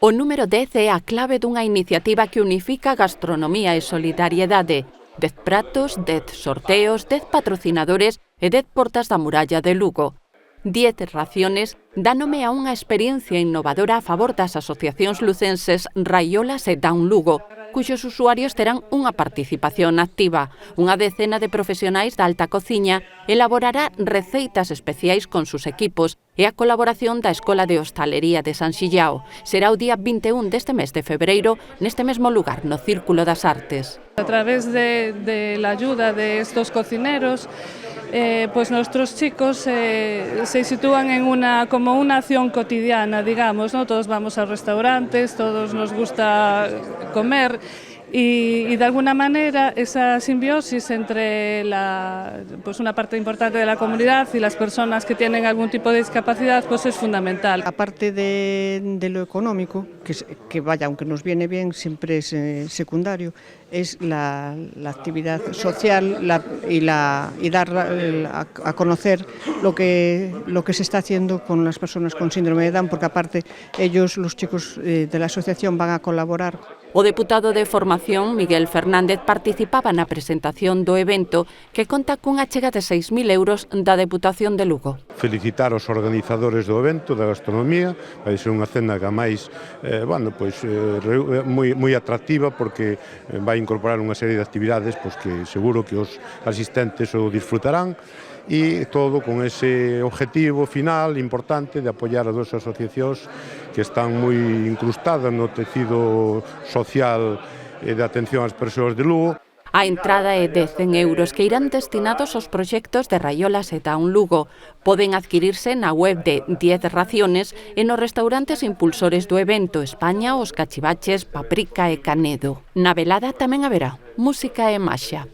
O número 10 é a clave dunha iniciativa que unifica gastronomía e solidariedade. 10 pratos, 10 sorteos, 10 patrocinadores e 10 portas da muralla de Lugo. 10 raciones dá nome a unha experiencia innovadora a favor das asociacións lucenses Raiolas e Down Lugo, cuxos usuarios terán unha participación activa. Unha decena de profesionais da alta cociña elaborará receitas especiais con sus equipos e a colaboración da Escola de Hostalería de San Xillao. Será o día 21 deste mes de febreiro neste mesmo lugar, no Círculo das Artes. A través de la ayuda de estos cocineros, pues nuestros chicos se sitúan en como una acción cotidiana, digamos, ¿no? Todos vamos a restaurantes, todos nos gusta comer y de alguna manera esa simbiosis entre pues una parte importante de la comunidad y las personas que tienen algún tipo de discapacidad pues es fundamental. Aparte de lo económico, que vaya, aunque nos viene bien, siempre es secundario, es la actividad social y dar a conocer lo que se está haciendo con las personas con síndrome de Down, porque aparte ellos, los chicos de la asociación, van a colaborar. O deputado de Formación, Miguel Fernández, participaba na presentación do evento que conta cunha achega de 6.000 euros da Deputación de Lugo. Felicitar os organizadores do evento da gastronomía, vai ser unha cena que máis moi atractiva porque vai incorporar unha serie de actividades que seguro que os asistentes o disfrutarán, e todo con ese objetivo final importante de apoiar as dúas asociacións que están moi incrustadas no tecido social e de atención ás persoas de Lugo. A entrada é de 100 euros que irán destinados aos proxectos de Raiolas e Down Lugo. Poden adquirirse na web de 10 raciones e nos restaurantes impulsores do evento España, Os Cachivaches, Paprika e Canedo. Na velada tamén haberá música e maxia.